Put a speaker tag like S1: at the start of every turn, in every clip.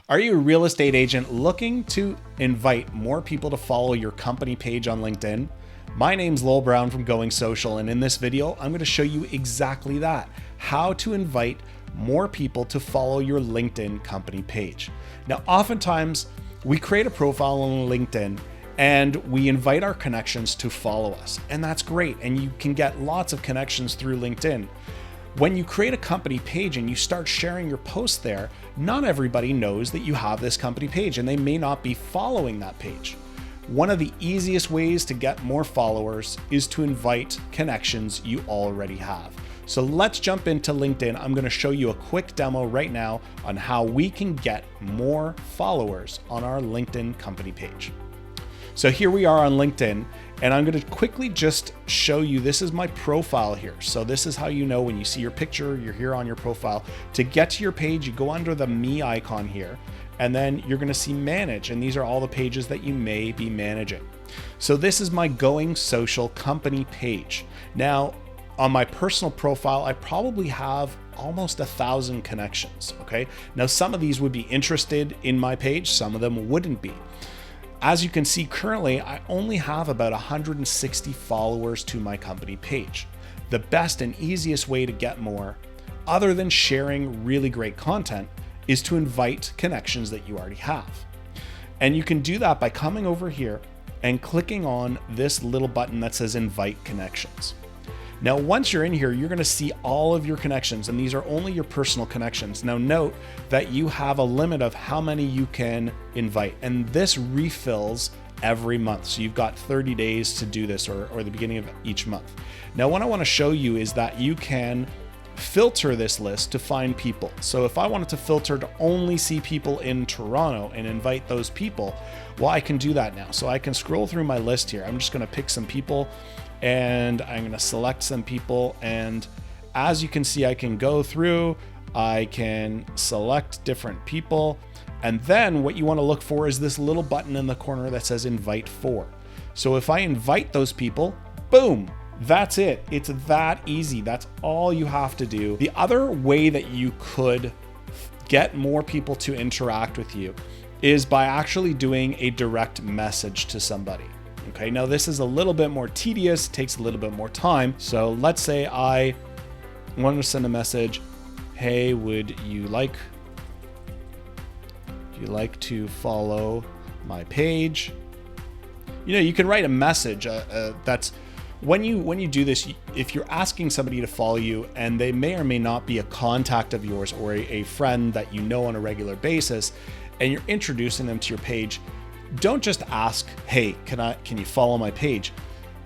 S1: Are you a real estate agent looking to invite more people to follow your company page on LinkedIn? My name's Lowell Brown from Going Social, and in this video, I'm going to show you exactly that, how to invite more people to follow your LinkedIn company page. Now, oftentimes we create a profile on LinkedIn and we invite our connections to follow us, and that's great. And you can get lots of connections through LinkedIn. When you create a company page and you start sharing your posts there, not everybody knows that you have this company page and they may not be following that page. One of the easiest ways to get more followers is to invite connections you already have. So let's jump into LinkedIn. I'm going to show you a quick demo right now on how we can get more followers on our LinkedIn company page. So here we are on LinkedIn, and I'm going to quickly just show you, this is my profile here. So this is how you know when you see your picture, you're here on your profile. To get to your page, you go under the me icon here, and then you're going to see manage. And these are all the pages that you may be managing. So this is my Going Social company page. Now, on my personal profile, I probably have almost 1,000 connections. Okay. Now, some of these would be interested in my page. Some of them wouldn't be. As you can see currently, I only have about 160 followers to my company page. The best and easiest way to get more, other than sharing really great content, is to invite connections that you already have. And you can do that by coming over here and clicking on this little button that says Invite Connections. Now, once you're in here, you're going to see all of your connections, and these are only your personal connections. Now, note that you have a limit of how many you can invite, and this refills every month. So you've got 30 days to do this, or the beginning of each month. Now, what I want to show you is that you can filter this list to find people. So if I wanted to filter to only see people in Toronto and invite those people, well, I can do that now. So I can scroll through my list here. I'm just going to pick some people, and I'm going to select some people. And as you can see, I can go through, I can select different people. And then what you want to look for is this little button in the corner that says Invite For. So if I invite those people, boom, that's it. It's that easy. That's all you have to do. The other way that you could get more people to interact with you is by actually doing a direct message to somebody. Okay, now this is a little bit more tedious, takes a little bit more time. So let's say I wanted to send a message, hey, would you like to follow my page? You know, you can write a message that's, when you do this, if you're asking somebody to follow you and they may or may not be a contact of yours or a friend that you know on a regular basis, and you're introducing them to your page, don't just ask, hey, can you follow my page?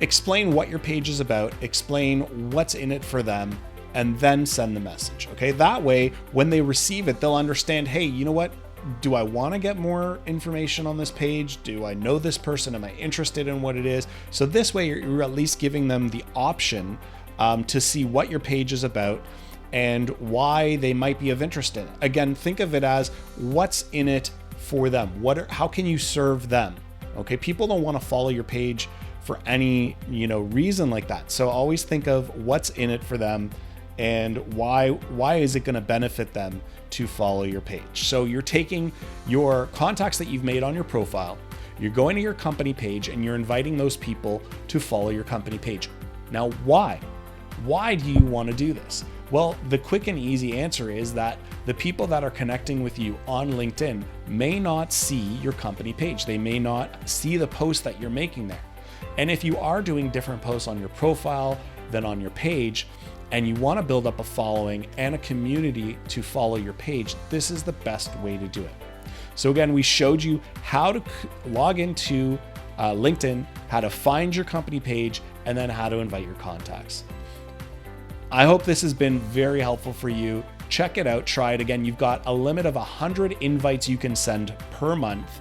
S1: Explain what your page is about, explain what's in it for them, and then send the message. Okay, that way, when they receive it, they'll understand, hey, you know what? Do I want to get more information on this page? Do I know this person? Am I interested in what it is? So this way, you're at least giving them the option to see what your page is about and why they might be of interest in it. Again, think of it as what's in it for them. How can you serve them? Okay, people don't want to follow your page for any reason like that. So always think of what's in it for them and why is it going to benefit them to follow your page. So you're taking your contacts that you've made on your profile, you're going to your company page, and you're inviting those people to follow your company page. Now, why? Why do you want to do this? Well, the quick and easy answer is that the people that are connecting with you on LinkedIn may not see your company page. They may not see the post that you're making there. And if you are doing different posts on your profile than on your page, and you want to build up a following and a community to follow your page, this is the best way to do it. So again, we showed you how to log into LinkedIn, how to find your company page, and then how to invite your contacts. I hope this has been very helpful for you. Check it out, try it again. You've got a limit of 100 invites you can send per month.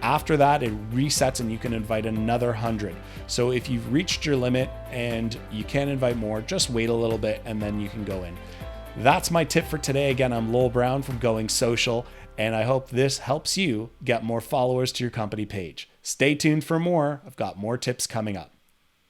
S1: After that, it resets and you can invite another 100. So if you've reached your limit and you can't invite more, just wait a little bit and then you can go in. That's my tip for today. Again, I'm Lowell Brown from Going Social, and I hope this helps you get more followers to your company page. Stay tuned for more. I've got more tips coming up.